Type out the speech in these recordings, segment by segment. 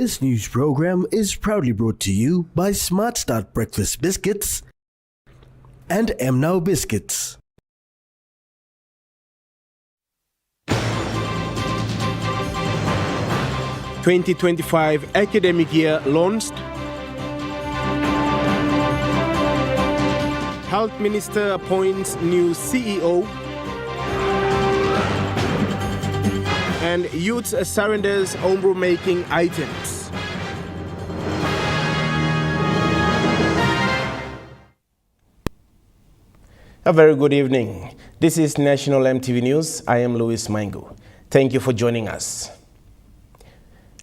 This news program is proudly brought to you by Smart Start Breakfast Biscuits and Now Biscuits. (2025) academic year launched. Health Minister appoints new CEO. And youth surrenders homebrew making items. A very good evening. This is National Emtv News. I am Louis Maingu. Thank you for joining us.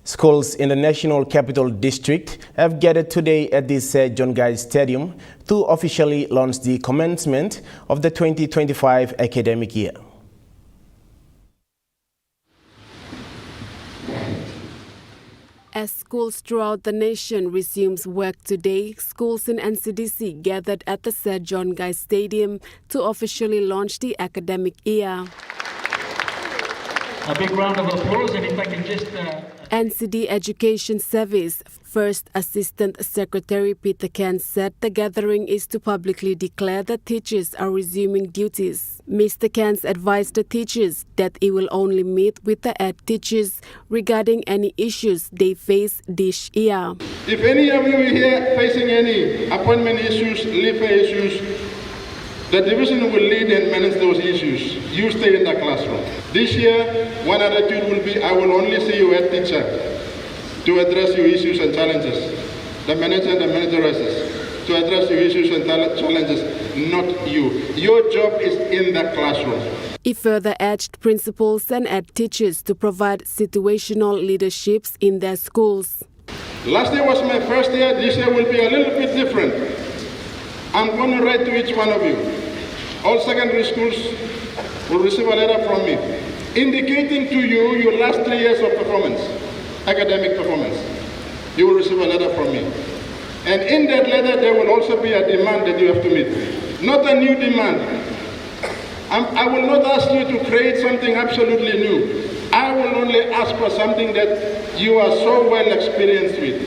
Schools in the National Capital District have gathered today at the John Guy Stadium to officially launch the commencement of the 2025 academic year. As schools throughout the nation resumes work today, schools in NCDC gathered at the Sir John Guy Stadium to officially launch the academic year. A big round of applause, and if I can just... NCD Education Service First Assistant Secretary Peter Kent said the gathering is to publicly declare that teachers are resuming duties. Mr. Kent advised the teachers that he will only meet with the head teachers regarding any issues they face this year. If any of you here facing any appointment issues, leave issues, the division will lead and manage those issues. You stay in the classroom. This year, one attitude will be, I will only see you as teacher to address your issues and challenges. The manager and the manageresses to address your issues and challenges, not you. Your job is in the classroom. He further urged principals and head teachers to provide situational leaderships in their schools. Last year was my first year. This year will be a little bit different. I'm going to write to each one of you. All secondary schools will receive a letter from me indicating to you your last 3 years of performance, academic performance. You will receive a letter from me. And in that letter, there will also be a demand that you have to meet. Not a new demand. I will not ask you to create something absolutely new. I will only ask for something that you are so well experienced with.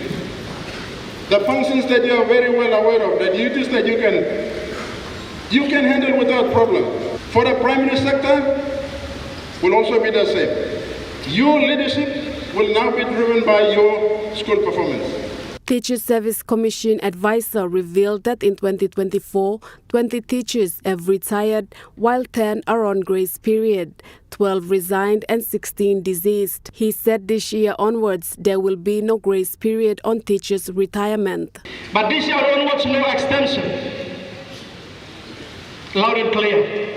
The functions that you are very well aware of, the duties that you can handle without problem. For the primary sector, will also be the same. Your leadership will now be driven by your school performance. Teacher Service Commission advisor revealed that in 2024, 20 teachers have retired, while 10 are on grace period. 12 resigned and 16 deceased. He said this year onwards, there will be no grace period on teachers' retirement. But this year onwards, no extension. Loud and clear.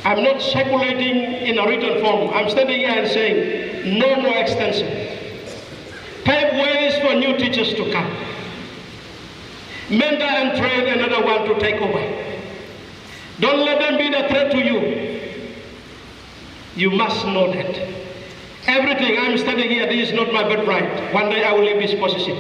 I'm not speculating in a written form. I'm standing here and saying, no more extension. Pave ways for new teachers to come. Mentor and train another one to take over. Don't let them be the threat to you. You must know that. Everything, I'm standing here, this is not my birthright. One day I will leave this position.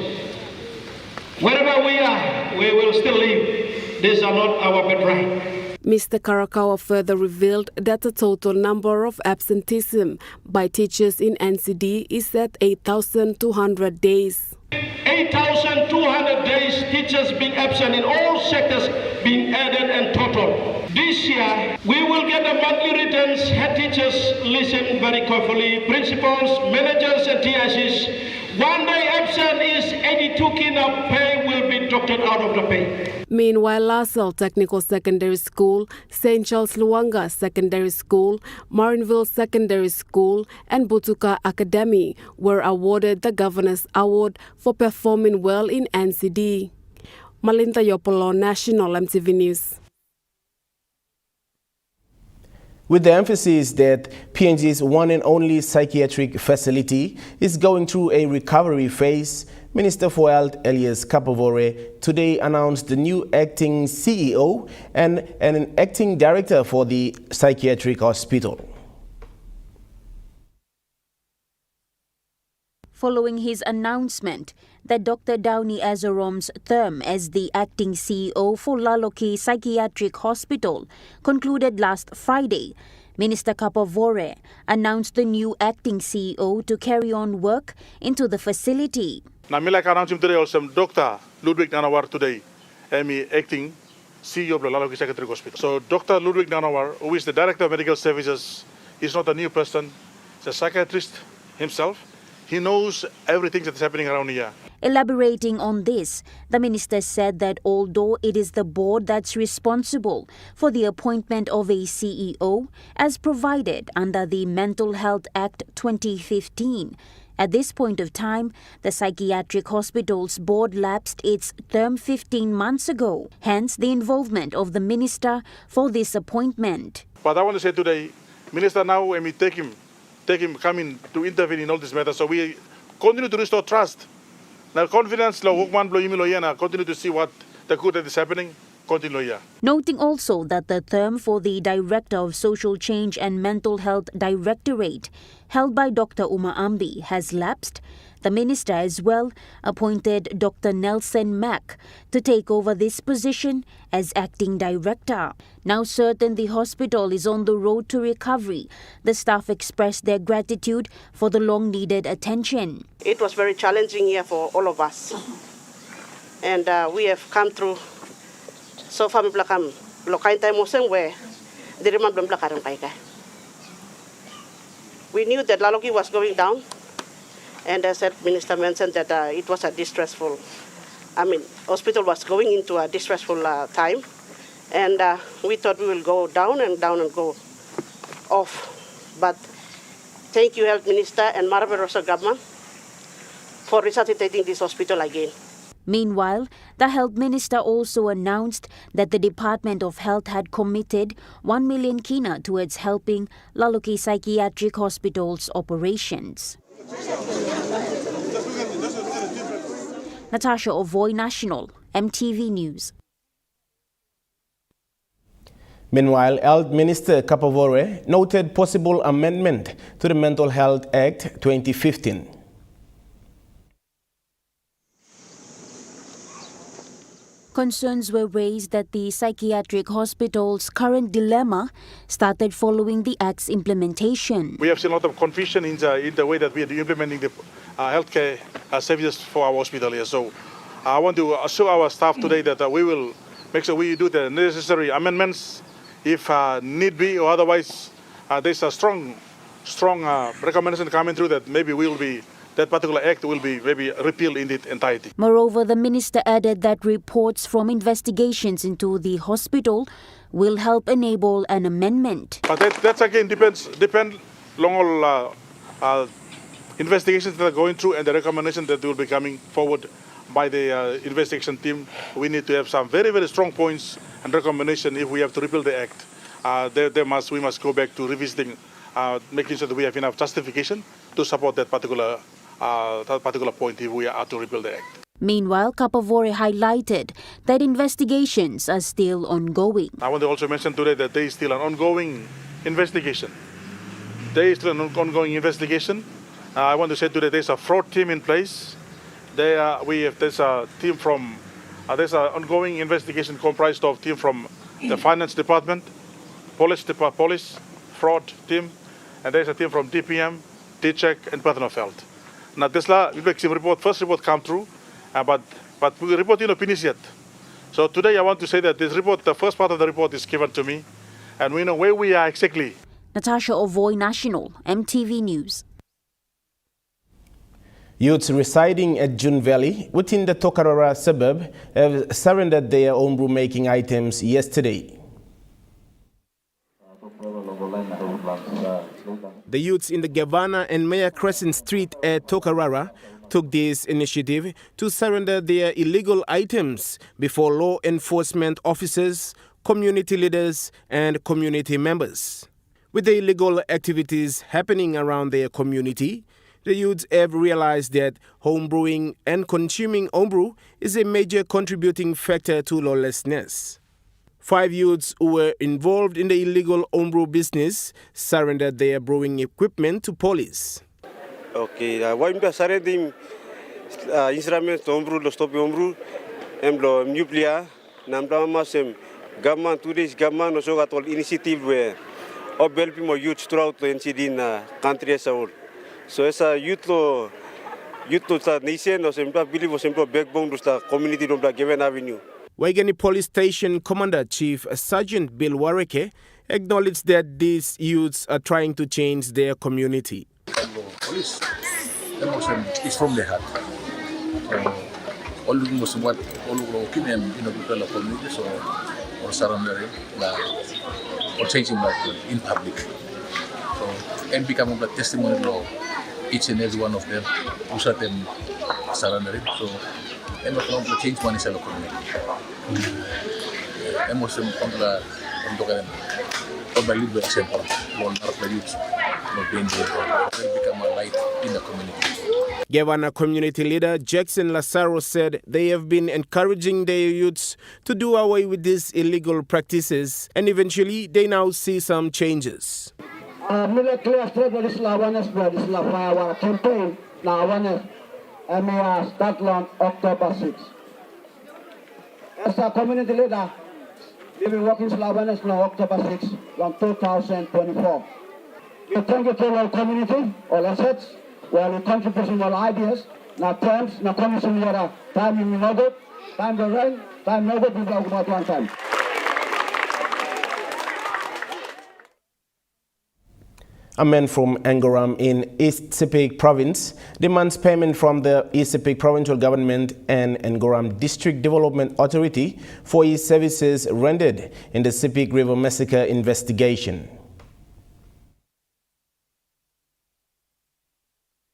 Wherever we are, we will still live. These are not our birthright. Mr. Karakawa further revealed that the total number of absenteeism by teachers in NCD is at 8,200 days. 8,200 days teachers being absent in all sectors being added and total. This year, we will get the monthly returns. Head teachers listen very carefully. Principals, managers and TICs. One day absent is 82 kina pay will be deducted out of the pay. Meanwhile, LaSalle Technical Secondary School, St. Charles Luanga Secondary School, Marineville Secondary School, and Butuka Academy were awarded the Governor's Award for performing well in NCD. Malinta Yopolo, National MTV News. With the emphasis that PNG's one and only psychiatric facility is going through a recovery phase, Minister for Health Elias Kapavore today announced the new acting CEO and an acting director for the psychiatric hospital. Following his announcement that Dr. Downey Azarom's term as the acting CEO for Laloki Psychiatric Hospital concluded last Friday, Minister Kapavore announced the new acting CEO to carry on work into the facility. Namila announced today also Dr. Ludwig Nanawar today, acting CEO of the Laloki Psychiatric Hospital. So Dr. Ludwig Nanawar, who is the Director of Medical Services, is not a new person. He's a psychiatrist himself. He knows everything that's happening around here. Elaborating on this, the minister said that although it is the board that's responsible for the appointment of a CEO, as provided under the Mental Health Act 2015, at this point of time, the Psychiatric Hospitals Board lapsed its term 15 months ago, hence the involvement of the minister for this appointment. But I want to say today, Minister now, when we take him come in to intervene in all this matter, so we continue to restore trust. Now confidence, continue to see what the good that is happening. Noting also that the term for the Director of Social Change and Mental Health Directorate, held by Dr. Uma Ambi, has lapsed, the minister as well appointed Dr. Nelson Mack to take over this position as acting director. Now certain the hospital is on the road to recovery, the staff expressed their gratitude for the long-needed attention. It was very challenging here for all of us, and we have come through. So far, belakang lokain tayo moseng we, diri man belum belakang paika. We knew that Laloki was going down, and as the minister mentioned that it was a distressful. Hospital was going into a distressful time, and we thought we will go down and go off. But thank you, Health Minister and Maravirosa government, for resuscitating this hospital again. Meanwhile, the Health Minister also announced that the Department of Health had committed 1 million kina towards helping Laloki Psychiatric Hospital's operations. Natasha Ovoy, National, Emtv News. Meanwhile, Health Minister Kapavore noted possible amendment to the Mental Health Act 2015. Concerns were raised that the psychiatric hospital's current dilemma started following the Act's implementation. We have seen a lot of confusion in the way that we are implementing the healthcare services for our hospital here. So I want to assure our staff today that we will make sure we do the necessary amendments if need be, or otherwise there's a strong recommendation coming through that maybe that particular act will be maybe repealed in its entirety. Moreover, the minister added that reports from investigations into the hospital will help enable an amendment. But that again depend on all investigations that are going through and the recommendations that will be coming forward by the investigation team. We need to have some very, very strong points and recommendation if we have to repeal the act. We must go back to revisiting, making sure that we have enough justification to support that particular point if we are to repeal the act. Meanwhile, Kapavore highlighted that investigations are still ongoing. I want to also mention today that there is still an ongoing investigation. I want to say today there's a fraud team in place. There's an ongoing investigation comprised of team from the finance department, police, fraud team, and there's a team from DPM, D-Check, and Personal Health. Now, first report come through, but we report in finish yet. So today I want to say that this report, the first part of the report is given to me, and we know where we are exactly. Natasha Ovoy, National, Emtv News. Youths residing at June Valley within the Tokarara suburb have surrendered their own broom-making items yesterday. The youths in the Gavana and Mayor Crescent Street at Tokarara took this initiative to surrender their illegal items before law enforcement officers, community leaders, and community members. With the illegal activities happening around their community, the youths have realized that homebrewing and consuming homebrew is a major contributing factor to lawlessness. 5 youths who were involved in the illegal homebrew business surrendered their brewing equipment to police. Okay, why surrendering instruments homebrew, lo stop homebrew, lo nuclear, namda masem, government to this government also got all initiative where of helping more youth throughout the NCD in country as a whole. So as a youth to the nation, or some believe was some backbone to the community of the given avenue. Waigani Police Station Commander Chief Sergeant Bill Wareke acknowledged that these youths are trying to change their community. Police, emotion is from the heart. All the most what all the people communities or surrounding or changing life in public. So and become a testimony of each and every one of them, who saw them surrounding. So I'm going to change one is a community. Emotion on the lead by example, one of the youth not being there, become a light in the community. Governor Community Leader Jackson Lazaro said they have been encouraging their youths to do away with these illegal practices, and eventually they now see some changes. Military awareness campaign now awareness and we start on October 6. As a community leader, we will work in awareness now October 6 from 2024. We thank you to our community, all assets, where we contributing all ideas, now terms, now commission here, time in Nondul, time the rain, time Nondul, we talk about one time. A man from Angoram in East Sepik province demands payment from the East Sepik provincial government and Angoram District Development Authority for his services rendered in the Sepik River massacre investigation.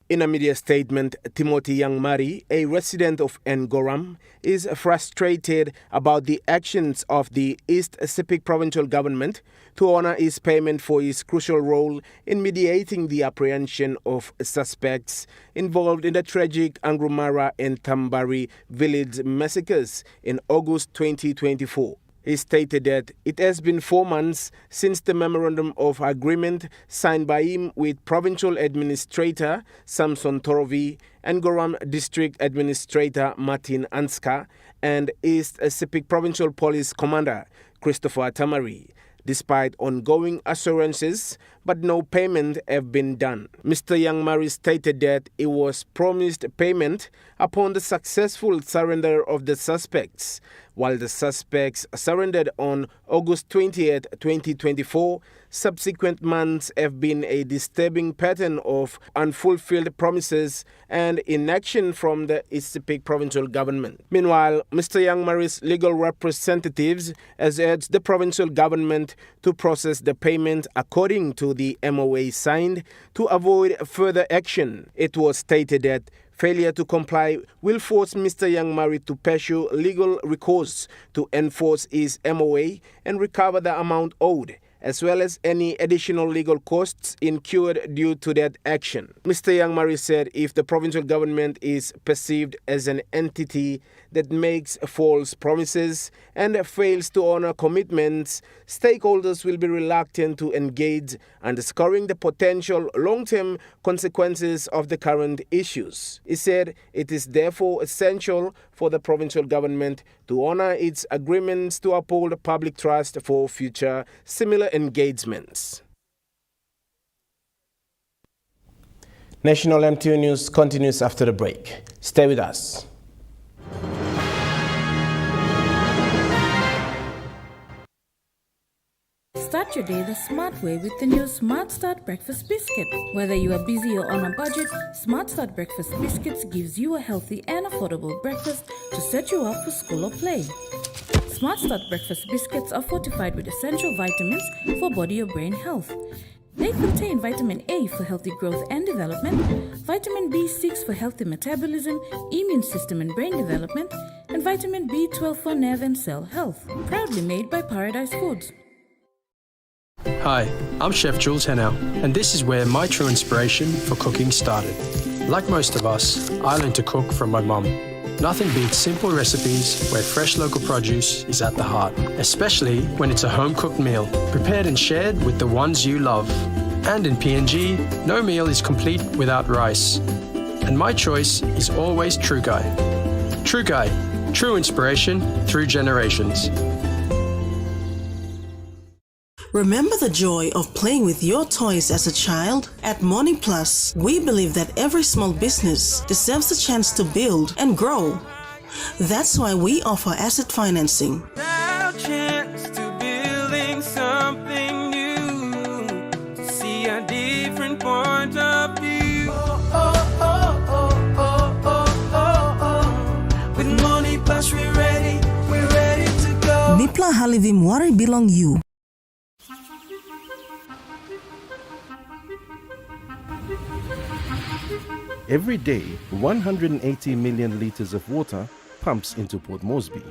In a media statement, Timothy Youngmari, a resident of Angoram, is frustrated about the actions of the East Sepik provincial government to honor his payment for his crucial role in mediating the apprehension of suspects involved in the tragic Angrumara and Tambari village massacres in August 2024. He stated that it has been 4 months since the memorandum of agreement signed by him with Provincial Administrator Samson Torovi, Angoram District Administrator Martin Anska, and East Sepik Provincial Police Commander Christopher Tamari, despite ongoing assurances, but no payment have been done. Mr. Youngmari stated that he was promised payment upon the successful surrender of the suspects. While the suspects surrendered on August 20th, 2024, subsequent months have been a disturbing pattern of unfulfilled promises and inaction from the East Sepik provincial government. Meanwhile, Mr. Youngmari's legal representatives has urged the provincial government to process the payment according to the MOA signed to avoid further action. It was stated that failure to comply will force Mr. Youngmari to pursue legal recourse to enforce his MOA and recover the amount owed, as well as any additional legal costs incurred due to that action. Mr. Youngmari said if the provincial government is perceived as an entity that makes false promises and fails to honor commitments, stakeholders will be reluctant to engage, underscoring the potential long-term consequences of the current issues. He said it is therefore essential for the provincial government to honor its agreements to uphold public trust for future similar engagements. National MTV News continues after the break. Stay with us. Start your day the smart way with the new Smart Start Breakfast Biscuit. Whether you are busy or on a budget, Smart Start Breakfast Biscuits gives you a healthy and affordable breakfast to set you up for school or play. Smart Start Breakfast Biscuits are fortified with essential vitamins for body or brain health. They contain vitamin A for healthy growth and development, vitamin B6 for healthy metabolism, immune system and brain development, and vitamin B12 for nerve and cell health. Proudly made by Paradise Foods. Hi, I'm Chef Jules Henao, and this is where my true inspiration for cooking started. Like most of us, I learned to cook from my mum. Nothing beats simple recipes where fresh local produce is at the heart, especially when it's a home-cooked meal, prepared and shared with the ones you love. And in PNG, no meal is complete without rice. And my choice is always Trukai. Trukai, true inspiration through generations. Remember the joy of playing with your toys as a child? At Morning Plus, we believe that every small business deserves a chance to build and grow. That's why we offer asset financing. Chance to building something new, to see a different point of view. With Money Plus we're ready to go. Nipla Halivim Wari Bilong You. Every day, 180 million litres of water pumps into Port Moresby.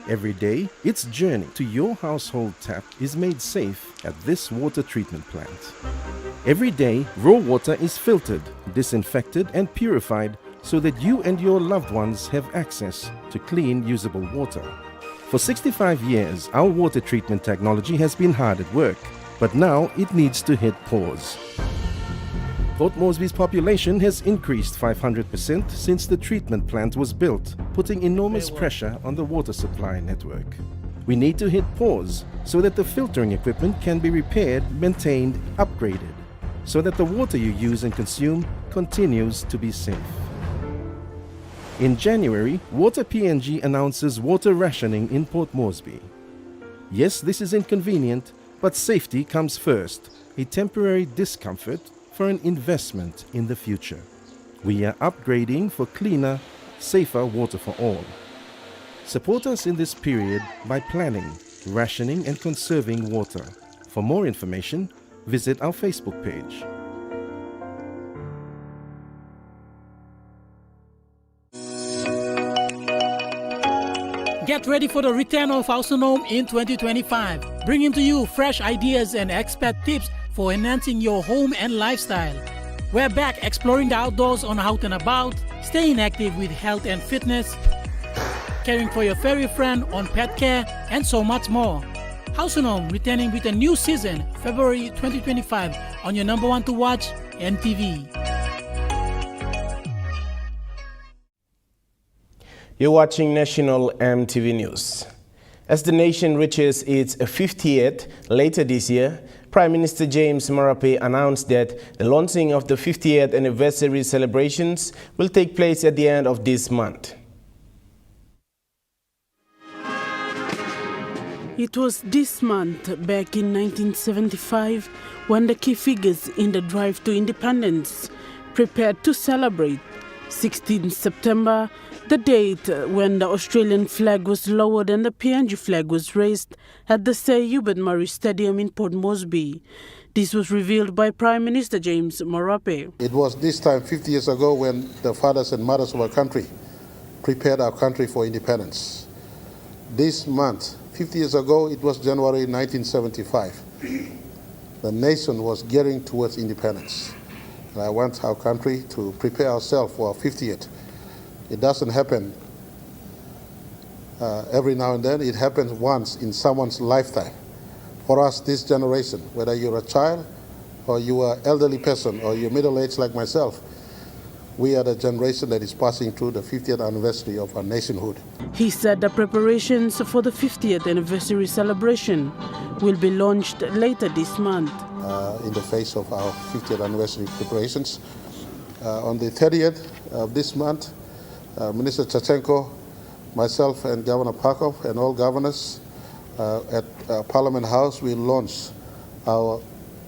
Every day, its journey to your household tap is made safe at this water treatment plant. Every day, raw water is filtered, disinfected and purified so that you and your loved ones have access to clean, usable water. For 65 years, our water treatment technology has been hard at work, but now it needs to hit pause. Port Moresby's population has increased 500% since the treatment plant was built, putting enormous pressure on the water supply network. We need to hit pause so that the filtering equipment can be repaired, maintained, upgraded, so that the water you use and consume continues to be safe. In January, Water PNG announces water rationing in Port Moresby. Yes, this is inconvenient, but safety comes first, a temporary discomfort for an investment in the future. We are upgrading for cleaner, safer water for all. Support us in this period by planning, rationing and conserving water. For more information, visit our Facebook page. Get ready for the return of Hausunome in 2025, bringing to you fresh ideas and expert tips for enhancing your home and lifestyle. We're back exploring the outdoors on Out and About, staying active with health and fitness, caring for your furry friend on pet care, and so much more. Hausunome returning with a new season, February 2025, on your number one to watch, Emtv. You're watching National Emtv News. As the nation reaches its 50th later this year, Prime Minister James Marape announced that the launching of the 50th anniversary celebrations will take place at the end of this month. It was this month, back in 1975, when the key figures in the drive to independence prepared to celebrate 16 September, the date when the Australian flag was lowered and the PNG flag was raised at the Sir Hubert Murray Stadium in Port Moresby. This was revealed by Prime Minister James Marape. It was this time 50 years ago when the fathers and mothers of our country prepared our country for independence. This month, 50 years ago, it was January 1975. The nation was gearing towards independence. And I want our country to prepare ourselves for our 50th. It doesn't happen every now and then. It happens once in someone's lifetime. For us, this generation, whether you're a child or you are an elderly person or you're middle-aged like myself, we are the generation that is passing through the 50th anniversary of our nationhood. He said the preparations for the 50th anniversary celebration will be launched later this month. In the face of our 50th anniversary preparations. On the 30th of this month, Minister Chachenko, myself and Governor Parkov and all governors at Parliament House will launch our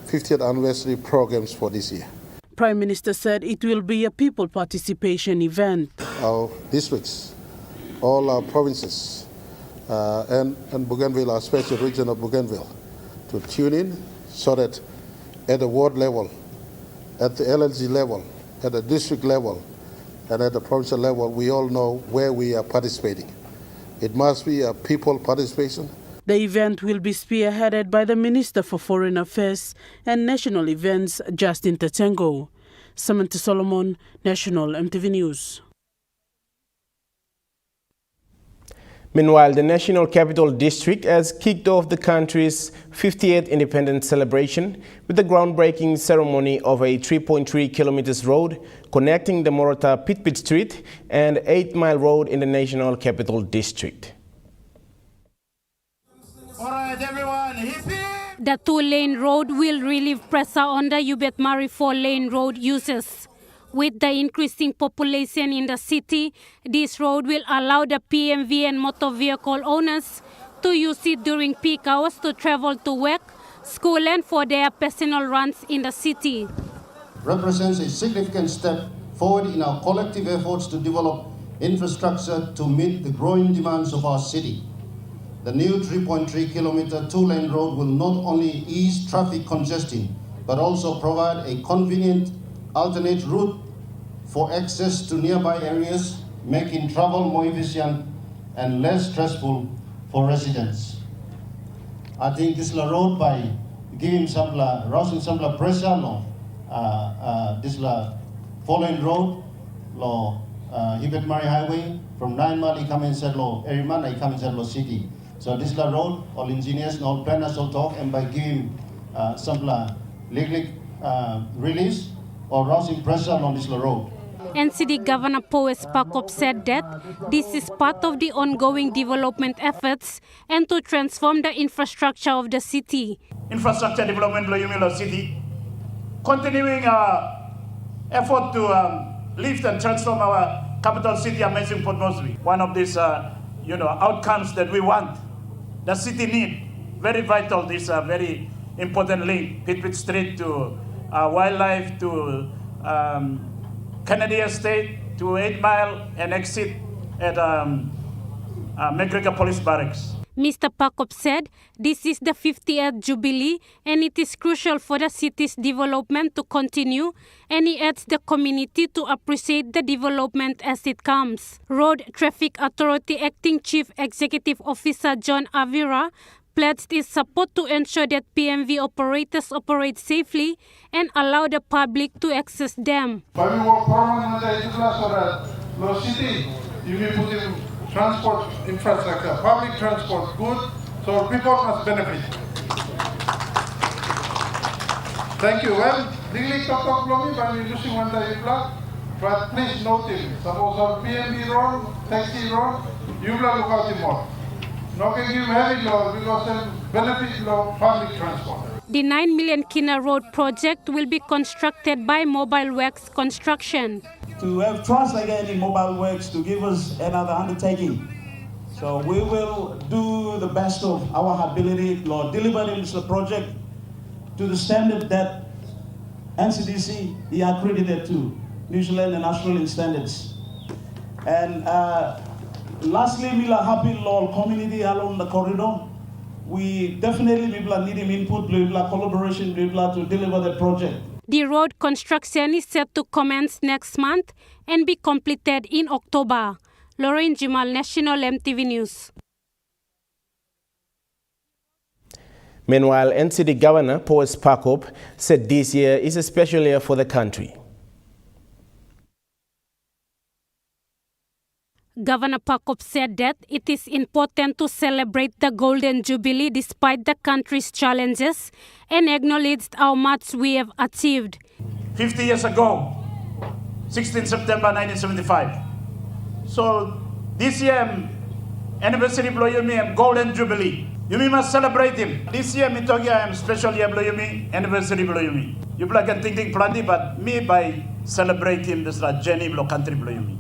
50th anniversary programs for this year. Prime Minister said it will be a people participation event. Our districts, all our provinces, and Bougainville, our special region of Bougainville, to tune in so that at the ward level, at the LLG level, at the district level, and at the provincial level, we all know where we are participating. It must be a people participation. The event will be spearheaded by the Minister for Foreign Affairs and National Events, Justin Tatengo. Samantha Solomon, National Emtv News. Meanwhile, the National Capital District has kicked off the country's 50th independence celebration with the groundbreaking ceremony of a 3.3 kilometers road connecting the Morata Pitpit Street and 8 Mile Road in the National Capital District. right, everyone, hip hip! The 2-lane road will relieve pressure on the Hubert Murray 4-lane road users. With the increasing population in the city, this road will allow the PMV and motor vehicle owners to use it during peak hours to travel to work, school and for their personal runs in the city. Represents a significant step forward in our collective efforts to develop infrastructure to meet the growing demands of our city. The new 3.3-kilometer 2-lane road will not only ease traffic congestion, but also provide a convenient alternate route for access to nearby areas, making travel more efficient and less stressful for residents. I think this road by giving some rousing some pressure this 4-lane road Hubert Murray Highway from 9 Mile come inside every month come inside city. So this road, all engineers and all planners all talk, and by giving some legal release or rousing pressure on this road. NCD Governor Powes Pakop said that this is part of the ongoing development efforts and to transform the infrastructure of the city. Infrastructure development of city, continuing our effort to lift and transform our capital city, amazing Port Moresby. One of these outcomes that we want, the city need, very vital, this very important link, Pitpit Street to wildlife, to Kennedy Estate, to 8 Mile and exit at McGregor Police Barracks. Mr. Pakop said this is the 50th Jubilee and it is crucial for the city's development to continue, and he adds the community to appreciate the development as it comes. Road Traffic Authority Acting Chief Executive Officer John Avira pledged his support to ensure that PMV operators operate safely and allow the public to access them. But we work permanently so that the city, you may put in transport infrastructure, public transport good, so people must benefit. Thank you. Well, legally talk but we're losing one day block, but please note it. Suppose on PMB road, taxi road, you will look out more. No can give heavy law because of benefit law public transport. The 9 million Kina Road project will be constructed by Mobile Works Construction. To have trust again in Mobile Works to give us another undertaking. So we will do the best of our ability, Lord, delivering this project to the standard that NCDC is accredited to, New Zealand and Australian standards. And lastly, we are happy Lord community along the corridor. We definitely need input, collaboration to deliver the project. The road construction is set to commence next month and be completed in October. Lauren Jimal, National Emtv News. Meanwhile, NCD Governor Powes Pakop said this year is a special year for the country. Governor Pakop said that it is important to celebrate the Golden Jubilee despite the country's challenges and acknowledged how much we have achieved. 50 years ago, 16 September 1975. So this year, anniversary blow Yumi Golden Jubilee. You must celebrate him. This year, me talking I am special year blow Yumi, anniversary blow Yumi. You can think plenty, but me by celebrate him, this is Jenny blow country blow Yumi.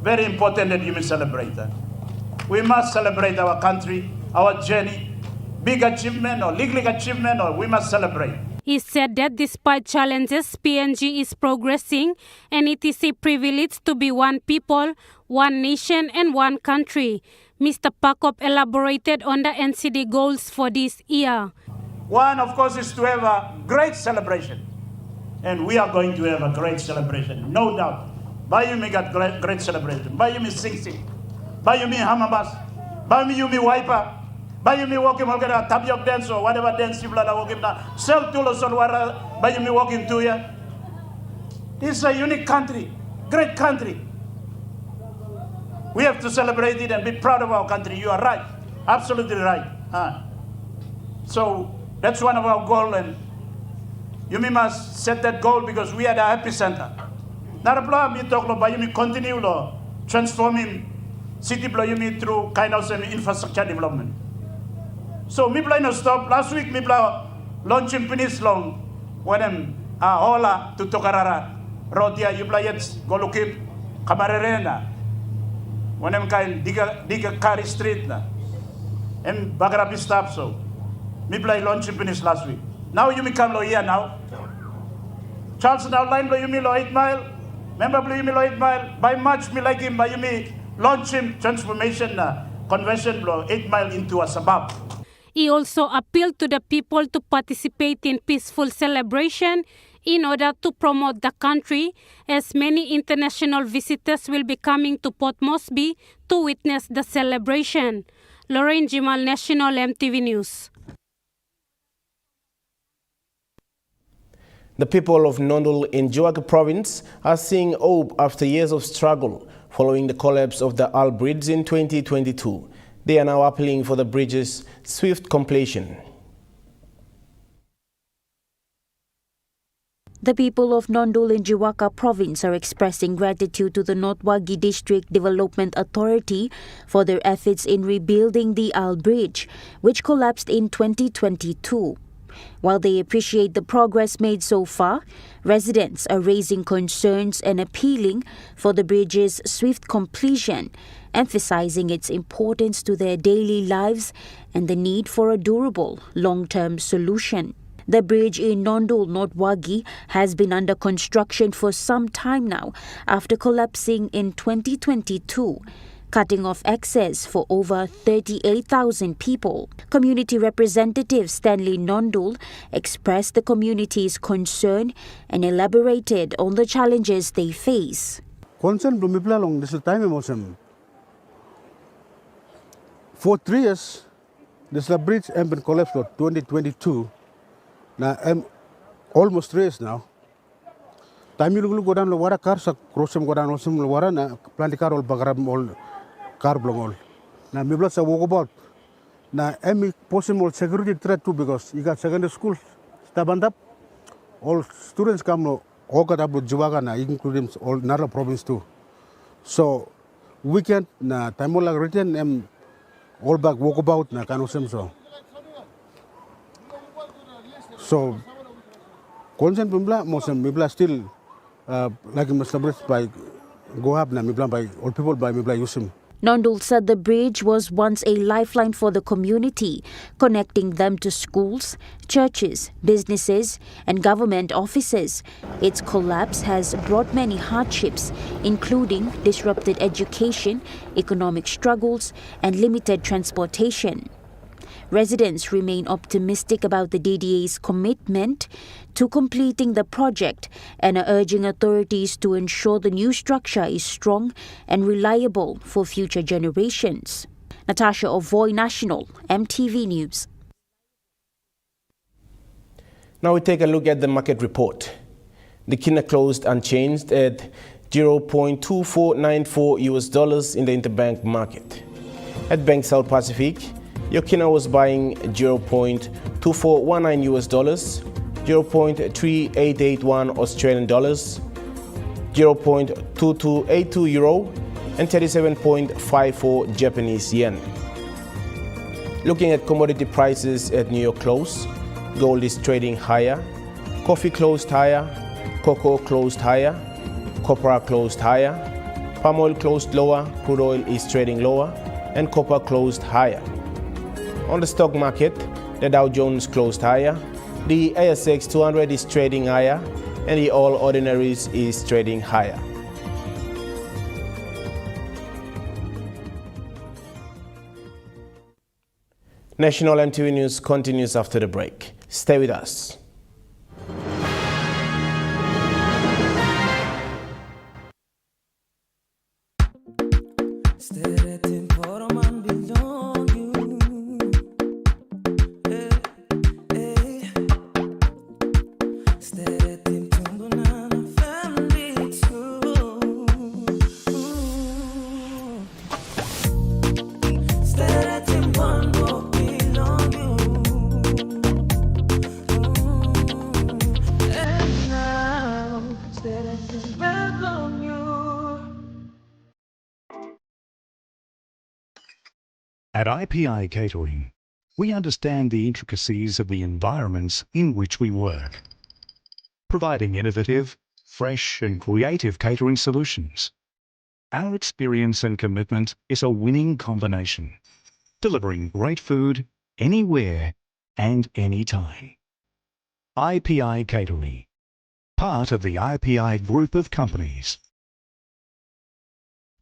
Very important that you celebrate that. We must celebrate our country, our journey, big achievement or legal achievement, or we must celebrate. He said that despite challenges, PNG is progressing and it is a privilege to be one people, one nation and one country. Mr. Pakop elaborated on the NCD goals for this year. One, of course, is to have a great celebration. And we are going to have a great celebration, no doubt. Bayumi got great celebration. Bayumi sing. Bayumi hamabas. Bayumi wiper. Bayumi walking a tapiok dance or whatever dance people are walking now. Sell tulos on what Bayumi walking to ya. This is a unique country, great country. We have to celebrate it and be proud of our country. You are right, absolutely right. So that's one of our goals, and you must set that goal because we are the epicenter. Not a problem, you talk about you continue transforming city through kind of infrastructure development. So me play no stop. Last week me play launching finish long when I'm hola to Tokarara. Rotia you play it go look it Camarena. When I'm kind diga carry street na. And Bagarabi stop so. Me play launching finish last week. Now you me come here now. Charles now line blow you me 8 mile. Member blow you me 8 mile. By March me like him by you me launch him transformation convention blow 8 mile into a suburb. He also appealed to the people to participate in peaceful celebration in order to promote the country, as many international visitors will be coming to Port Moresby to witness the celebration. Lorraine Jimal, National Emtv News. The people of Nondul in Juaga province are seeing hope after years of struggle following the collapse of the Al Bridge in 2022. They are now appealing for the bridge's swift completion. The people of Nondul in Jiwaka province are expressing gratitude to the North Wagi District Development Authority for their efforts in rebuilding the Al Bridge, which collapsed in 2022. While they appreciate the progress made so far, residents are raising concerns and appealing for the bridge's swift completion, emphasizing its importance to their daily lives and the need for a durable, long-term solution. The bridge in Nondul, North Wagi, has been under construction for some time now after collapsing in 2022, cutting off access for over 38,000 people. Community representative Stanley Nondul expressed the community's concern and elaborated on the challenges they face. Concern Blumibla long this time emotion. For 3 years, this bridge has been collapsed for 2022. Now almost 3 years now. Time you go down the water cars, cross them go down also the water, na plant car all bagaram all car blong all. Now me bless a walk about. Now possible security threat too because you got secondary school stand up. All students come no all got up with Juwaga na including all Nara province too. So weekend na time all written all back walk about na kanusem so. So, concern Bimla, Mosem, Mibla still like established by go up, Mibla by all people by Mibla Yusim. Nondul said the bridge was once a lifeline for the community, connecting them to schools, churches, businesses, and government offices. Its collapse has brought many hardships, including disrupted education, economic struggles, and limited transportation. Residents remain optimistic about the DDA's commitment to completing the project and are urging authorities to ensure the new structure is strong and reliable for future generations. Natasha Ovoy, National, MTV News. Now we take a look at the market report. The kina closed unchanged at $0.2494 in the interbank market. At Bank South Pacific, Yokina was buying $0.2419, 0.3881 Australian dollars, 0.2282 euro, and 37.54 Japanese yen. Looking at commodity prices at New York close, gold is trading higher, coffee closed higher, cocoa closed higher, copper closed higher, palm oil closed lower, crude oil is trading lower, and copper closed higher. On the stock market, the Dow Jones closed higher, the ASX 200 is trading higher, and the All Ordinaries is trading higher. National MTV News continues after the break. Stay with us. At IPI Catering, We understand the intricacies of the environments in which we work, providing innovative, fresh and creative catering solutions. Our experience and commitment is a winning combination, delivering great food anywhere and anytime. IPI Catering, part of the IPI group of companies.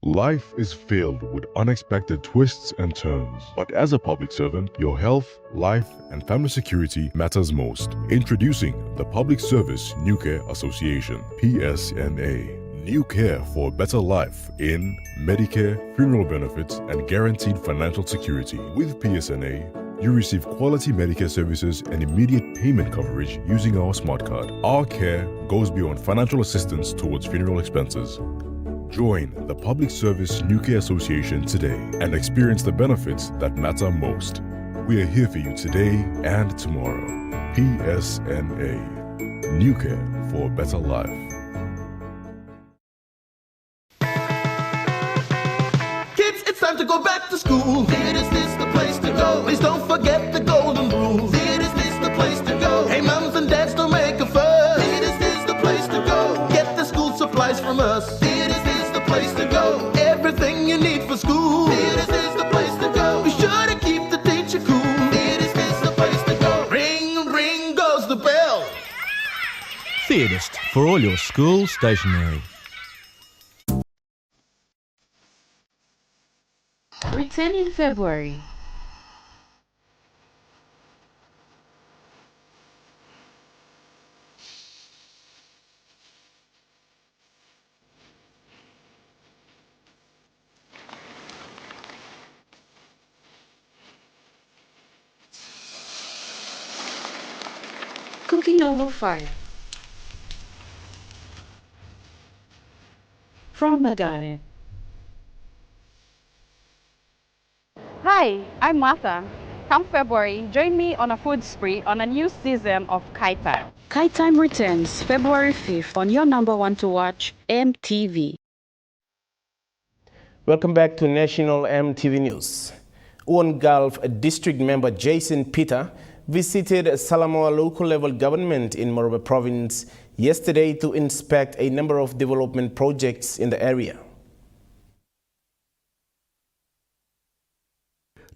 Life is filled with unexpected twists and turns, but as a public servant, your health, life, and family security matters most. Introducing the Public Service New Care Association, PSNA. New care for a better life in Medicare, funeral benefits, and guaranteed financial security. With PSNA, you receive quality Medicare services and immediate payment coverage using our smart card. Our care goes beyond financial assistance towards funeral expenses. Join the Public Service New Care Association today and experience the benefits that matter most. We are here for you today and tomorrow. PSNA. New care for a better life. Kids, it's time to go back to school. Is this the place to go? Please don't forget the golden rules. Is this the place to go? Hey, mums and dads, don't make a fuss. Is this the place to go? Get the school supplies from us. Place to go. Everything you need for school. This is the place to go. Be sure to keep the teacher cool. This is the place to go. Ring, ring goes the bell. Theatist for all your school stationery. Return in February. Cooking over 5. From Magane. Hi, I'm Martha. Come February, join me on a food spree on a new season of Kite Time. Kite Time returns February 5th on your number one to watch, MTV. Welcome back to National MTV News. One Gulf District member Jason Peter visited Salamaua local level government in Morobe province yesterday to inspect a number of development projects in the area.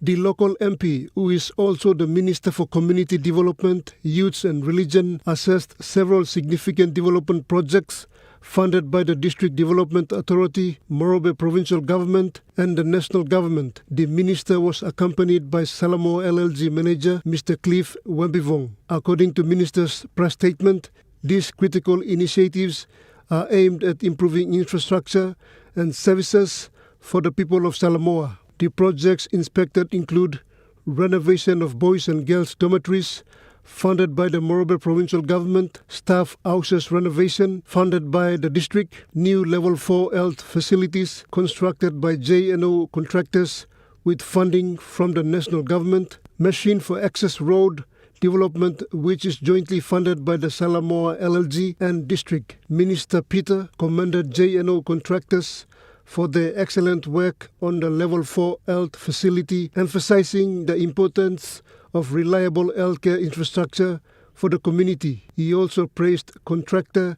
The local MP, who is also the Minister for Community Development, Youth and Religion, assessed several significant development projects funded by the District Development Authority, Morobe Provincial Government and the National Government. The Minister was accompanied by Salamaua LLG Manager Mr. Cliff Wembivong. According to Minister's press statement, these critical initiatives are aimed at improving infrastructure and services for the people of Salamaua. The projects inspected include renovation of boys and girls dormitories, funded by the Morobe Provincial Government, staff houses renovation, funded by the district, new level 4 health facilities constructed by J&O contractors with funding from the National Government, machine for access road development which is jointly funded by the Salamaua LLG and district. Minister Peter commended J&O contractors for their excellent work on the level 4 health facility, emphasizing the importance of reliable healthcare infrastructure for the community. He also praised contractor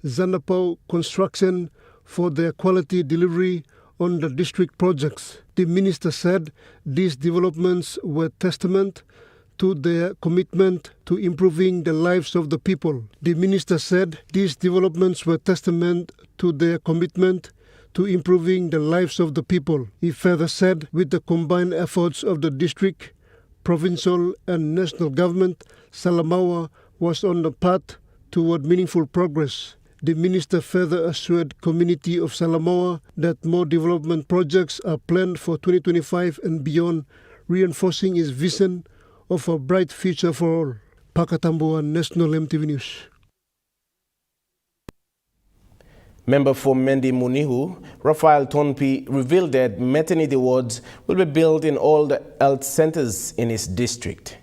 Zanapau Construction for their quality delivery on the district projects. The minister said these developments were testament to their commitment to improving the lives of the people. The minister said these developments were testament to their commitment to improving the lives of the people. He further said, with the combined efforts of the district, provincial and national government, Salamaua was on the path toward meaningful progress. The minister further assured community of Salamaua that more development projects are planned for 2025 and beyond, reinforcing his vision of a bright future for all. Pakatambua, National MTV News. Member for Mendi Munihu, Raphael Tonpi, revealed that maternity wards will be built in all the health centers in his district.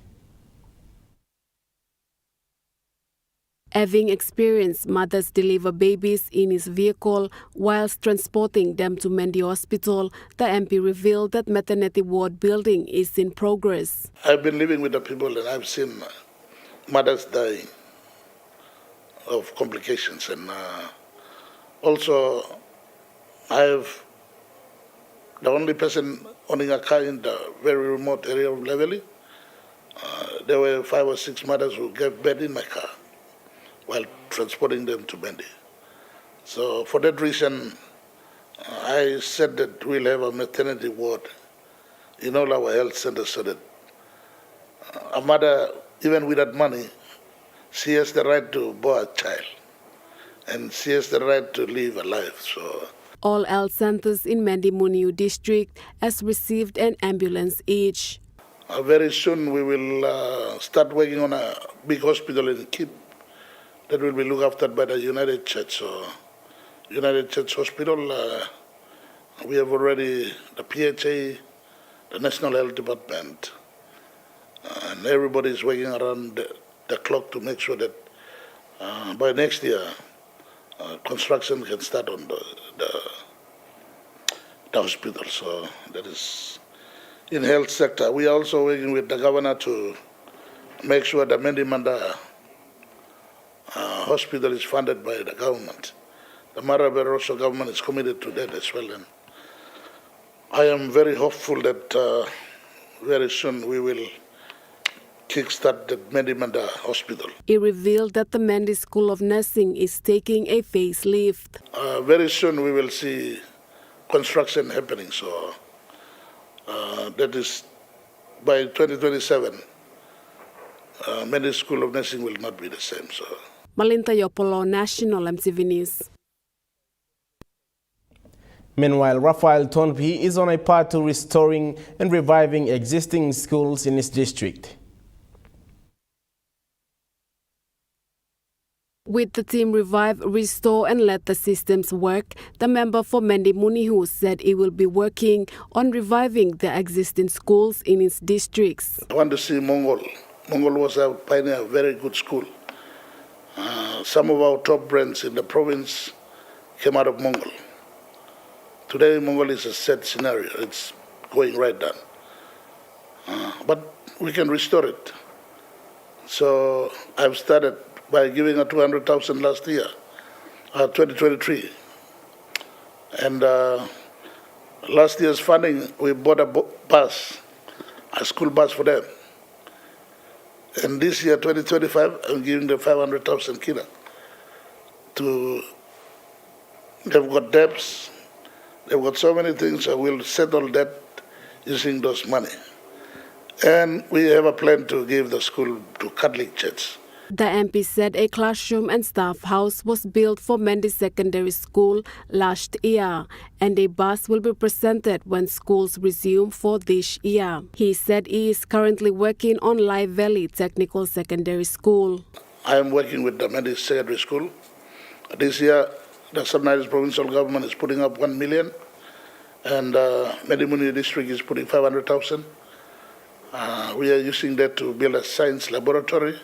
Having experienced mothers deliver babies in his vehicle whilst transporting them to Mendi Hospital, the MP revealed that maternity ward building is in progress. I've been living with the people and I've seen mothers dying of complications, and also the only person owning a car in the very remote area of Levely. There were 5 or 6 mothers who gave birth in my car while transporting them to Mendi. So for that reason, I said that we'll have a maternity ward in all our health centers so that a mother, even without money, she has the right to bear a child and she has the right to live a life. So all health centers in Mendi Muniu district has received an ambulance each. Very soon we will start working on a big hospital in Kip that will be looked after by the United Church. So United Church Hospital, we have already the PHA, the National Health Department, and everybody is working around the clock to make sure that by next year construction can start on the hospital. So that is in health sector. We are also working with the governor to make sure the Mendi Manda hospital is funded by the government. The Mara Barroso government is committed to that as well. And I am very hopeful that very soon we will kickstart the Mendi Manda hospital. He revealed that the Mendi School of Nursing is taking a facelift. Very soon we will see construction happening. So that is by 2027, Mendi School of Nursing will not be the same. So Malinta Yopolo, National Emtv News. Meanwhile, Raphael Tonpi is on a path to restoring and reviving existing schools in his district. With the team Revive, Restore and Let the Systems Work, the member for Mendi Muniu said he will be working on reviving the existing schools in his districts. I want to see Mongol. Mongol was a pioneer, very good school. Some of our top brands in the province came out of Mongol. Today, Mongol is a sad scenario. It's going right down. But we can restore it. So I've started by giving a 200,000 last year, 2023. And last year's funding, we bought a bus, a school bus for them. And this year, 2025, I'm giving them 500,000 kina. They've got debts, they've got so many things, so we'll settle that using those money. And we have a plan to give the school to Catholic Church. The MP said a classroom and staff house was built for Mendi Secondary School last year, and a bus will be presented when schools resume for this year. He said he is currently working on Live Valley Technical Secondary School. I am working with the Mendi Secondary School. This year, the Southern Provincial Government is putting up 1 million, and Mendi Muniu District is putting 500,000. We are using that to build a science laboratory.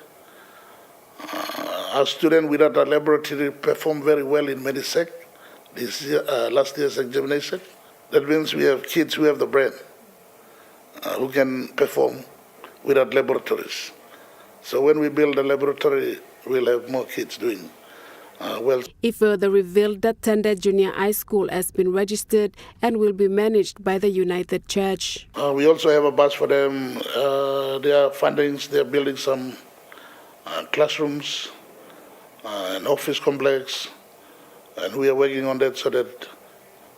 Our student without a laboratory performed very well in Medisec, this year, last year's examination. That means we have kids who have the brain, who can perform without laboratories. So when we build a laboratory, we'll have more kids doing well. He further revealed that Tende Junior High School has been registered and will be managed by the United Church. We also have a bus for them. Their fundings, they're building some classrooms, an office complex, and we are working on that so that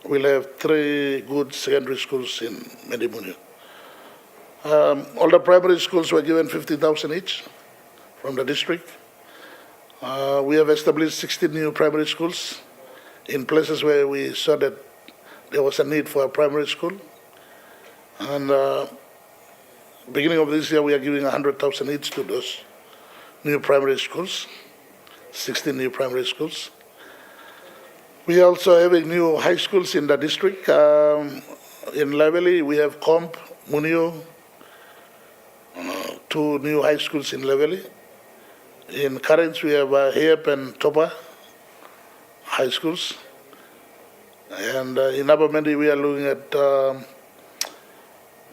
we'll have 3 good secondary schools in Mendi Muniu. All the primary schools were given 50,000 each from the district. We have established 16 new primary schools in places where we saw that there was a need for a primary school. And beginning of this year, we are giving 100,000 each to those new primary schools, 16 new primary schools. We are also having new high schools in the district. In Levely, we have Comp, Muniu, 2 new high schools in Levely. In Karins, we have Hep and Topa high schools. And in Upper Mendi, we are looking at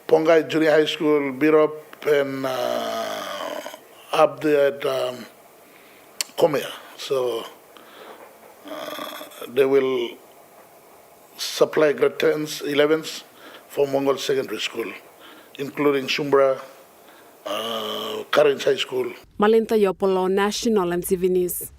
Pongai Junior High School, Birop, and up there at Komea. So they will supply grade 10s, 11s for Mongol Secondary School, including Shumbra, Karins High School. Malinta Yopolo, National Emtv News.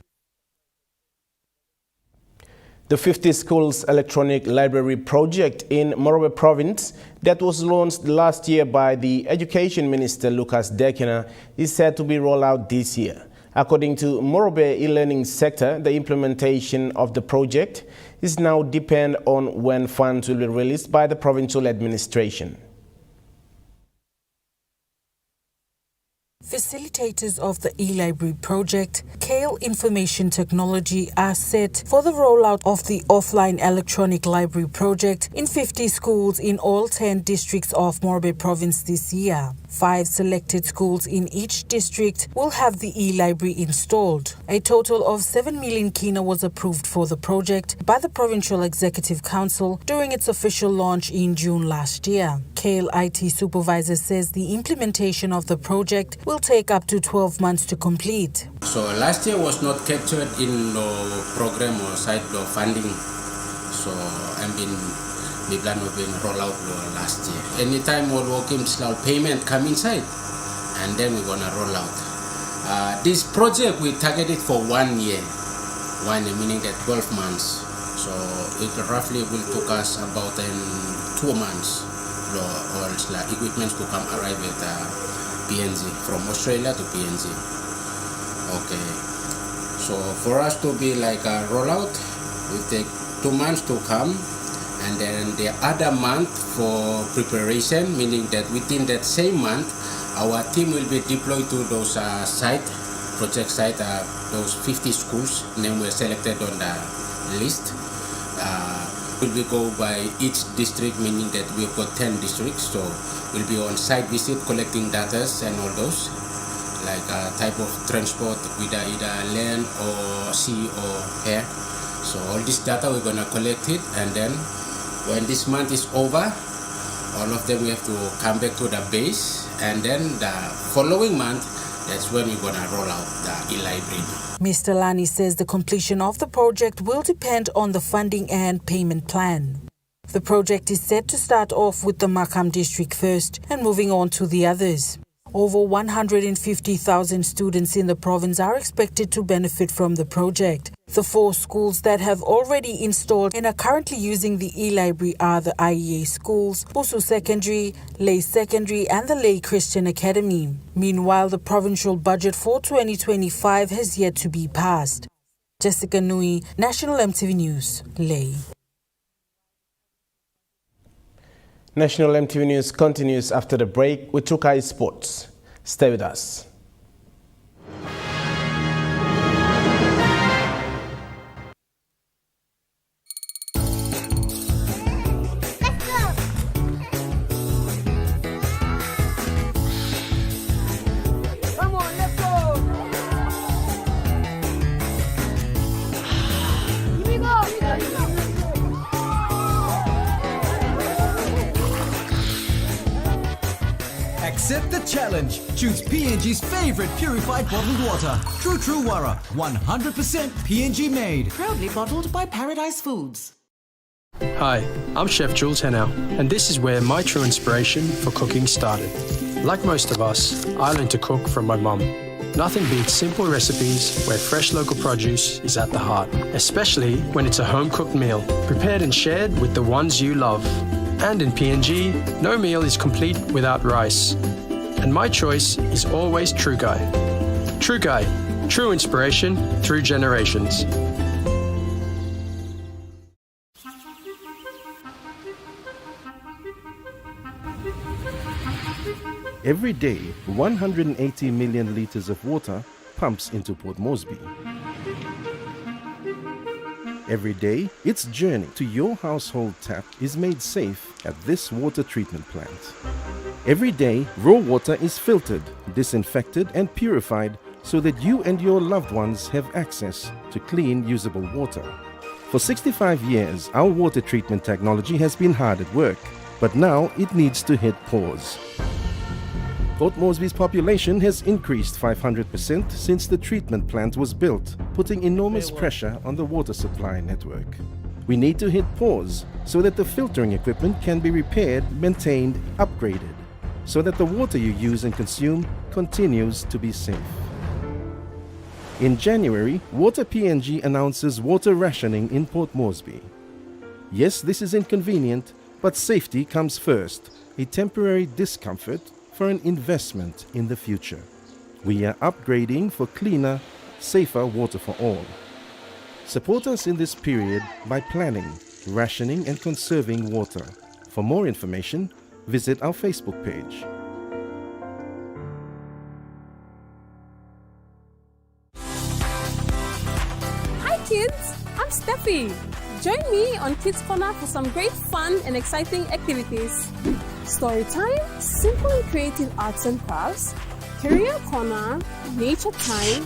The 50 Schools Electronic Library project in Morobe Province that was launched last year by the Education Minister Lucas Dekina is set to be rolled out this year. According to Morobe e-learning sector, the implementation of the project is now depend on when funds will be released by the provincial administration. Facilitators of the e-library project, Kale Information Technology, are set for the rollout of the offline electronic library project in 50 schools in all 10 districts of Morobe Province this year. 5 selected schools in each district will have the e-library installed. A total of 7 million kina was approved for the project by the Provincial Executive Council during its official launch in June last year. Kale IT supervisor says the implementation of the project will take up to 12 months to complete. So last year was not captured in the program or side of funding. So we plan to roll out last year. Anytime all working payment come inside, and then we're gonna roll out. This project we targeted for 1 year, meaning that 12 months. So it roughly will take us about 2 months or equipment to come arrive at PNG, from Australia to PNG. Okay. So for us to be like a rollout, we take 2 months to come, and then the other month for preparation, meaning that within that same month, our team will be deployed to those project site, those 50 schools, name were selected on the list. Will be go by each district, meaning that we've got 10 districts, so we'll be on site visit collecting data and all those, like type of transport, either land or sea or air. So all this data we're gonna collect it, and then when this month is over, all of them we have to come back to the base, and then the following month, that's when we're gonna roll out the e-library. Mr. Lani says the completion of the project will depend on the funding and payment plan. The project is set to start off with the Makam district first and moving on to the others. Over 150,000 students in the province are expected to benefit from the project. The 4 schools that have already installed and are currently using the e-library are the IEA schools, Busu Secondary, Lay Secondary and the Lay Christian Academy. Meanwhile, the provincial budget for 2025 has yet to be passed. Jessica Nui, National Emtv News, Lay. National Emtv News continues after the break with Trukai Sports. Stay with us. Accept the challenge. Choose PNG's favorite purified bottled water. True Wara, 100% PNG made. Proudly bottled by Paradise Foods. Hi, I'm Chef Jules Hennau, and this is where my true inspiration for cooking started. Like most of us, I learned to cook from my mum. Nothing beats simple recipes where fresh local produce is at the heart, especially when it's a home-cooked meal, prepared and shared with the ones you love. And in PNG, no meal is complete without rice. And my choice is always Trukai. Trukai, true inspiration through generations. Every day, 180 million litres of water pumps into Port Moresby. Every day, its journey to your household tap is made safe at this water treatment plant. Every day, raw water is filtered, disinfected and purified so that you and your loved ones have access to clean, usable water. For 65 years, our water treatment technology has been hard at work, but now it needs to hit pause. Port Moresby's population has increased 500% since the treatment plant was built, putting enormous pressure on the water supply network. We need to hit pause so that the filtering equipment can be repaired, maintained, upgraded, so that the water you use and consume continues to be safe. In January, Water PNG announces water rationing in Port Moresby. Yes, this is inconvenient, but safety comes first, a temporary discomfort for an investment in the future. We are upgrading for cleaner, safer water for all. Support us in this period by planning, rationing and conserving water. For more information, visit our Facebook page. Hi kids, I'm Steffi. Join me on Kids Corner for some great fun and exciting activities. Story time, simple and creative arts and crafts, career corner, nature time,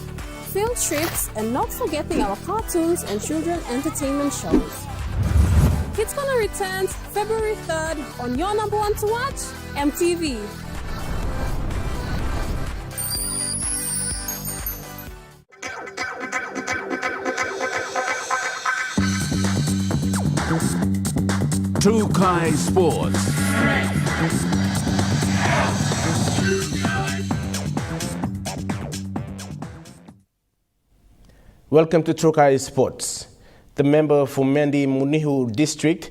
field trips, and not forgetting our cartoons and children entertainment shows. Kids Corner returns February 3rd on your number one to watch, Emtv. Trukai Sports. Welcome to Trukai Sports. The member for Mendi Munihu District,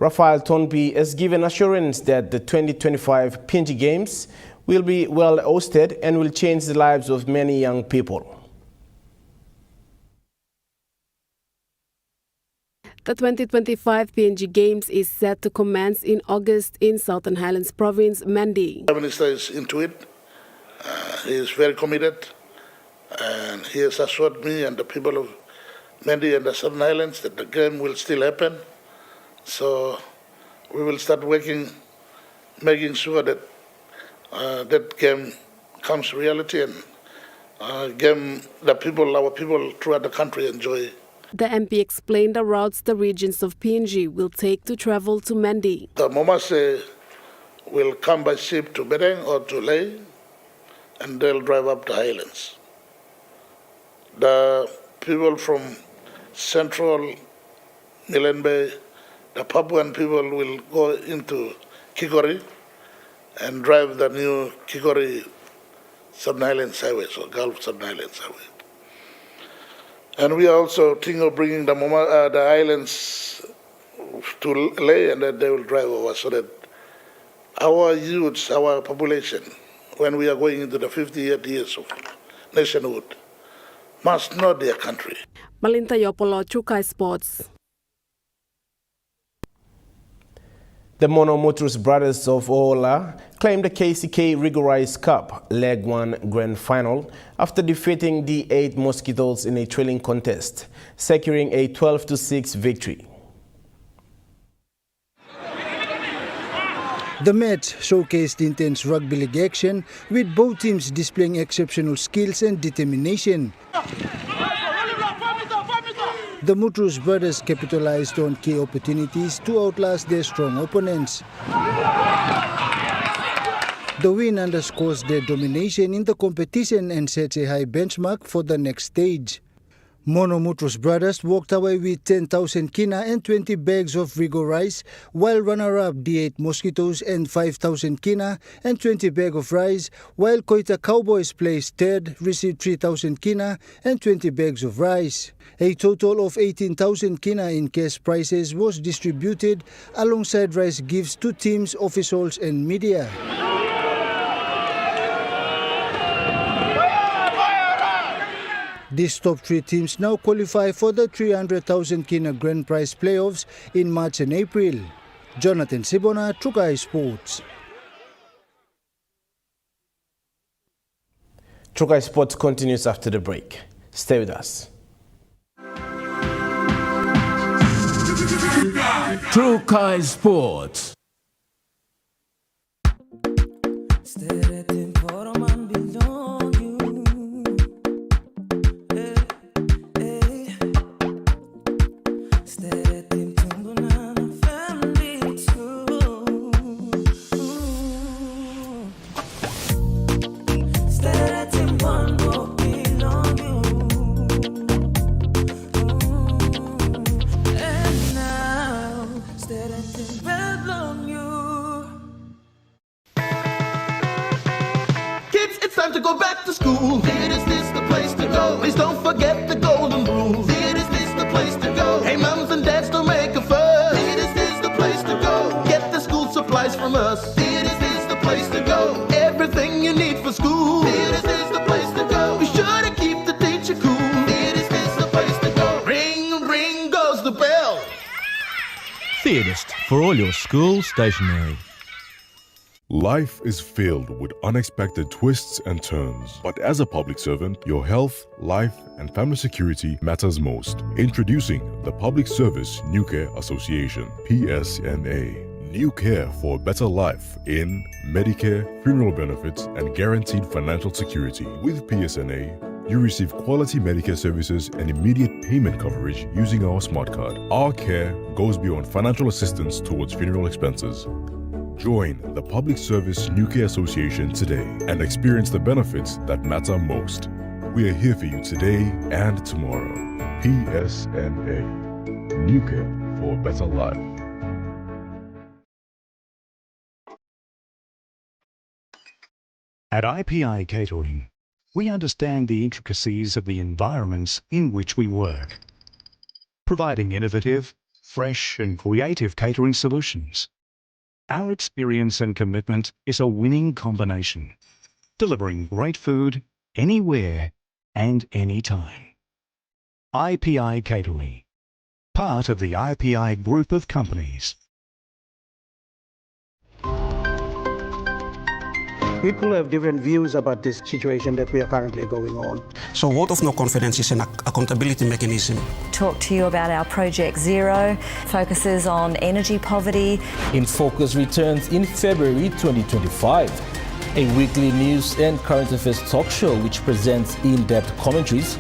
Rafael Tonpi, has given assurance that the 2025 PNG Games will be well hosted and will change the lives of many young people. The 2025 PNG Games is set to commence in August in Southern Highlands Province, Mendi. The Minister is into it. He is very committed, and he has assured me and the people of Mendi and the Southern Highlands that the game will still happen. So we will start working, making sure that that game comes reality and game that our people throughout the country enjoy. The MP explained the routes the regions of PNG will take to travel to Mendi. The Momase will come by ship to Bedeng or to Ley, and they'll drive up the highlands. The people from Central Milan Bay, the Papuan people will go into Kikori and drive the new Kikori Southern Highlands Highway, so Gulf Southern Highlands Highway. And we are also thinking of bringing the islands to Ley, and then they will drive over, so that our youths, our population, when we are going into the 58 years of nationhood, must know their country. Malinta Yopolo, Trukai Sports. The Monomotrus brothers of Oola claimed the KCK Rigorized Cup Leg 1 Grand Final after defeating the 8 Mosquitoes in a trailing contest, securing a 12-6 victory. The match showcased intense rugby league action, with both teams displaying exceptional skills and determination. The Mutrus brothers capitalized on key opportunities to outlast their strong opponents. The win underscores their domination in the competition and sets a high benchmark for the next stage. Monomutrus brothers walked away with 10,000 kina and 20 bags of Rigo rice, while runner-up D8 Mosquitoes and 5,000 kina and 20 bags of rice, while Koita Cowboys placed third, received 3,000 kina and 20 bags of rice. A total of 18,000 kina in cash prizes was distributed alongside rice gifts to teams, officials and media. These top 3 teams now qualify for the 300,000 kina grand prize playoffs in March and April. Jonathan Sibona, Trukai Sports. Trukai Sports continues after the break. Stay with us. Trukai Sports. time to go back to school. Is this the place to go? Please don't forget the golden rules. Is this the place to go? Hey, mums and dads, don't make a fuss. Is this the place to go? Get the school supplies from us. Is this the place to go? Everything you need for school. Is this the place to go? Be sure to keep the teacher cool. Is this the place to go? Ring, ring goes the bell. Theatist for all your school stationery. Life is filled with unexpected twists and turns. But as a public servant, your health, life, and family security matters most. Introducing the Public Service New Care Association, PSNA. New care for a better life in Medicare, funeral benefits, and guaranteed financial security. With PSNA, you receive quality Medicare services and immediate payment coverage using our smart card. Our care goes beyond financial assistance towards funeral expenses. Join the Public Service New Care Association today and experience the benefits that matter most. We are here for you today and tomorrow. PSNA. New care for a better life. At IPI Catering, we understand the intricacies of the environments in which we work, providing innovative, fresh and creative catering solutions. Our experience and commitment is a winning combination, delivering great food anywhere and anytime. IPI Catering, part of the IPI group of companies. People have different views about this situation that we are currently going on. So vote of no confidence is an accountability mechanism. Talk to you about our Project Zero, focuses on energy poverty. In Focus returns in February 2025. A weekly news and current affairs talk show which presents in-depth commentaries,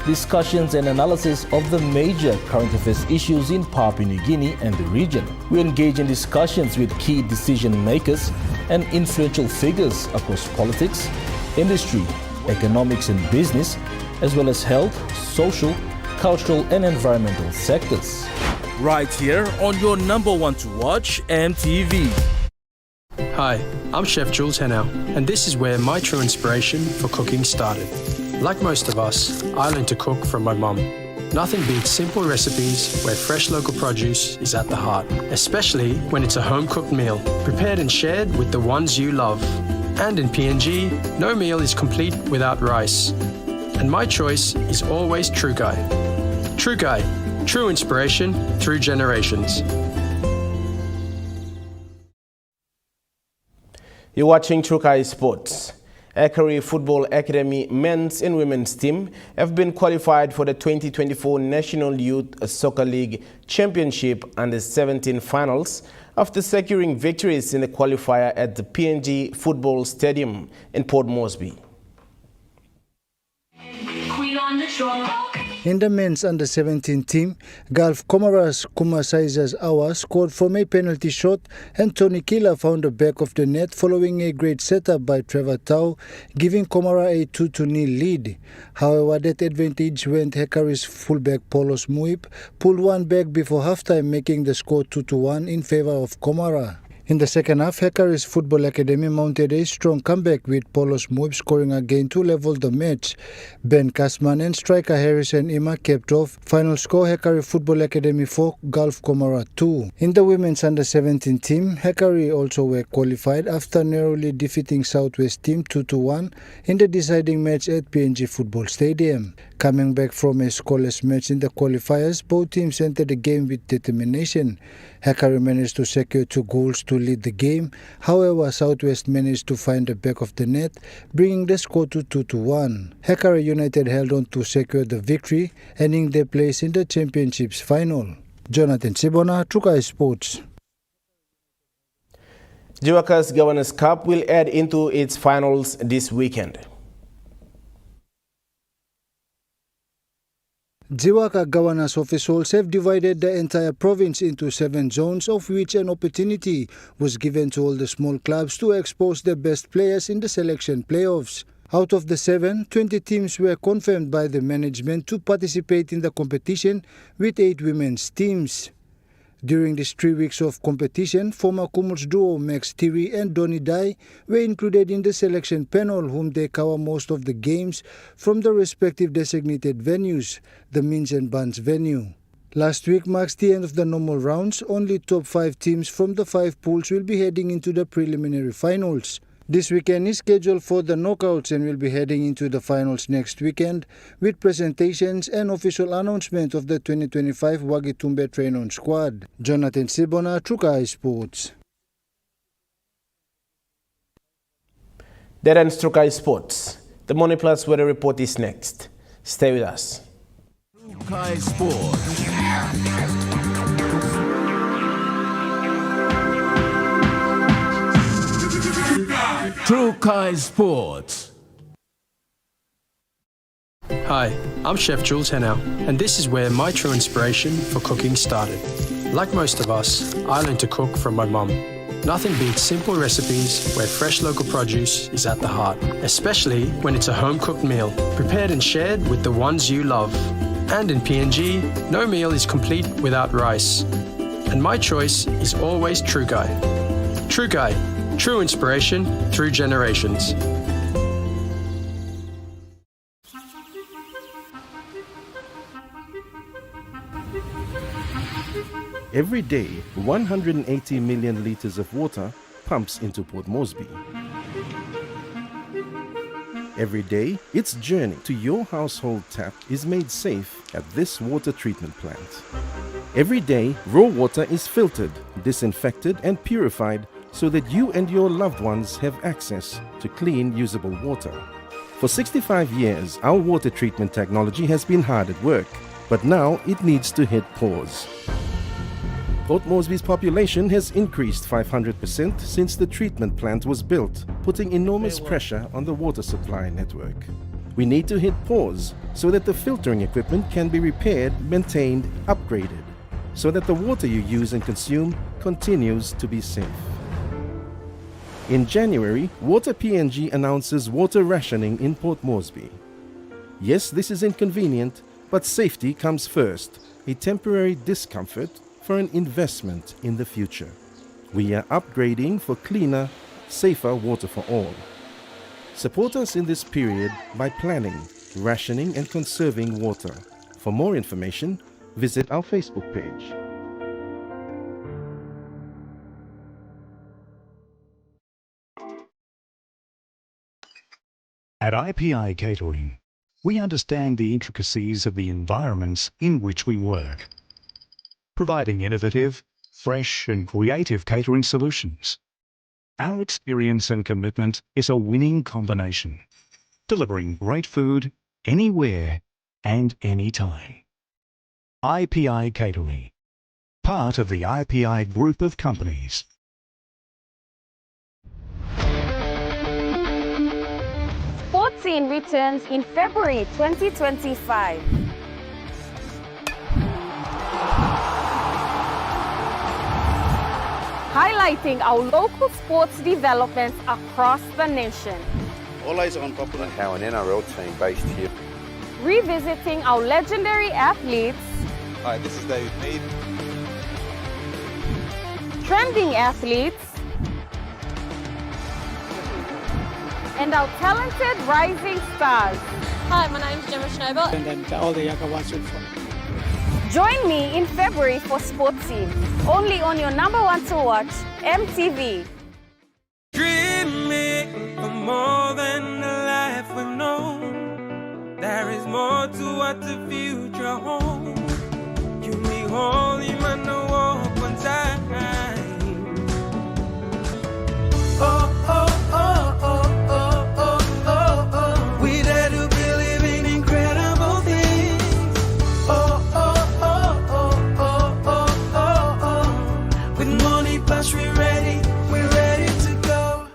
discussions and analysis of the major current affairs issues in Papua New Guinea and the region. We engage in discussions with key decision makers and influential figures across politics, industry, economics and business, as well as health, social, cultural and environmental sectors. Right here on your number one to watch, MTV. Hi, I'm Chef Jules Henao, and this is where my true inspiration for cooking started. Like most of us, I learned to cook from my mum. Nothing beats simple recipes where fresh local produce is at the heart, especially when it's a home-cooked meal, prepared and shared with the ones you love. And in PNG, no meal is complete without rice. And my choice is always Trukai. Trukai, true inspiration through generations. You're watching Trukai Sports. Ekari Football Academy men's and women's team have been qualified for the 2024 National Youth Soccer League Championship Under 17 finals after securing victories in the qualifier at the PNG Football Stadium in Port Moresby. In the men's under-17 team, Gulf Comoras Kumasaizas Awa scored from a penalty shot and Tony Kila found the back of the net following a great setup by Trevor Tau, giving Comora a 2-0 lead. However, that advantage went Hekari's fullback Polos Muip pulled one back before halftime, making the score 2-1 in favor of Comora. In the second half, Hekari's Football Academy mounted a strong comeback with Polos Muip scoring again to level the match. Ben Kasman and striker Harrison Ima kept off. Final score, Hekari Football Academy 4, Gulf Comora 2. In the women's under-17 team, Hekari also were qualified after narrowly defeating Southwest team 2-1 in the deciding match at PNG Football Stadium. Coming back from a scoreless match in the qualifiers, both teams entered the game with determination. Hekari managed to secure 2 goals to lead the game. However, Southwest managed to find the back of the net, bringing the score to 2-1. Hekari United held on to secure the victory, ending their place in the championship's final. Jonathan Sibona, Trukai Sports. Jiwaka's Governors Cup will add into its finals this weekend. Jiwaka governance officials have divided the entire province into 7 zones, of which an opportunity was given to all the small clubs to expose their best players in the selection playoffs. Out of the 7, 20 teams were confirmed by the management to participate in the competition, with 8 women's teams. During these 3 weeks of competition, former Kumul's duo Max Thierry and Donny Dai were included in the selection panel, whom they cover most of the games from the respective designated venues, the Mins and Buns venue. Last week marks the end of the normal rounds. Only top 5 teams from the 5 pools will be heading into the preliminary finals. This weekend is scheduled for the knockouts and will be heading into the finals next weekend with presentations and official announcement of the 2025 Wagitumbe Train-On squad. Jonathan Sibona, Trukai Sports. That ends Trukai Sports. The Money Plus weather report is next. Stay with us. Trukai Sports. Trukai Sports. Hi, I'm Chef Jules Henao, and this is where my true inspiration for cooking started. Like most of us, I learned to cook from my mum. Nothing beats simple recipes where fresh local produce is at the heart, especially when it's a home-cooked meal, prepared and shared with the ones you love. And in PNG, no meal is complete without rice. And my choice is always Trukai. Trukai, true inspiration through generations. Every day, 180 million litres of water pumps into Port Moresby. Every day, its journey to your household tap is made safe at this water treatment plant. Every day, raw water is filtered, disinfected and purified so that you and your loved ones have access to clean, usable water. For 65 years, our water treatment technology has been hard at work, but now it needs to hit pause. Port Moresby's population has increased 500% since the treatment plant was built, putting enormous pressure on the water supply network. We need to hit pause so that the filtering equipment can be repaired, maintained, upgraded, so that the water you use and consume continues to be safe. In January, Water PNG announces water rationing in Port Moresby. Yes, this is inconvenient, but safety comes first, a temporary discomfort for an investment in the future. We are upgrading for cleaner, safer water for all. Support us in this period by planning, rationing and conserving water. For more information, visit our Facebook page. At IPI Catering, we understand the intricacies of the environments in which we work, providing innovative, fresh and creative catering solutions. Our experience and commitment is a winning combination, delivering great food anywhere and anytime. IPI Catering, part of the IPI group of companies. Sports Scene returns in February 2025. Highlighting our local sports developments across the nation. All eyes are on top of how an NRL team based here. Revisiting our legendary athletes. Hi, this is David Mead. Trending athletes. And our talented rising stars. Hi, my name is Gemma Schneider. And then all the younger ones will follow. Join me in February for Sports Scene, only on your #1 to watch, Emtv. Dreaming for more than the life we've known. There is more to what the future holds. You may hold him and walk one time. Oh, oh, oh, oh, oh, oh, oh, oh. We dare to believe in incredible things. Oh, oh, oh, oh, oh, oh, oh, oh. With Money Plus, we're ready to go.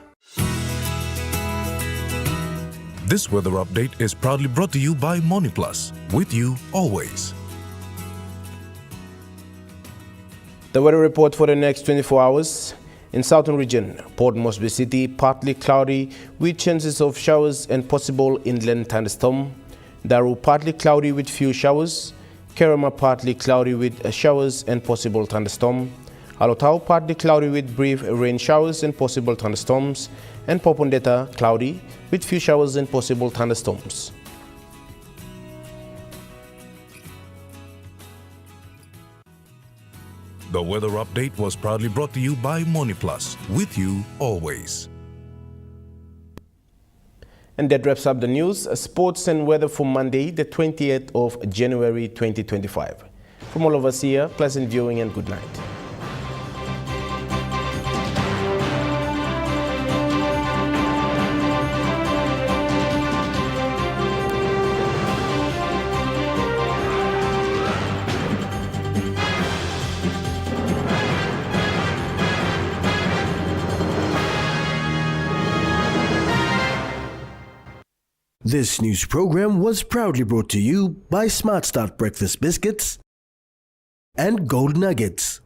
This weather update is proudly brought to you by Money Plus, with you always. The weather report for the next 24 hours. In southern region, Port Moresby City, partly cloudy with chances of showers and possible inland thunderstorm. Daru, partly cloudy with few showers. Kerema partly cloudy with showers and possible thunderstorm. Alotau partly cloudy with brief rain showers and possible thunderstorms. And Popondetta cloudy with few showers and possible thunderstorms. The weather update was proudly brought to you by MoneyPlus, with you always. And that wraps up the news, sports and weather for Monday, the 20th of January 2025. From all of us here, pleasant viewing and good night. This news program was proudly brought to you by Smart Start Breakfast Biscuits and Gold Nuggets.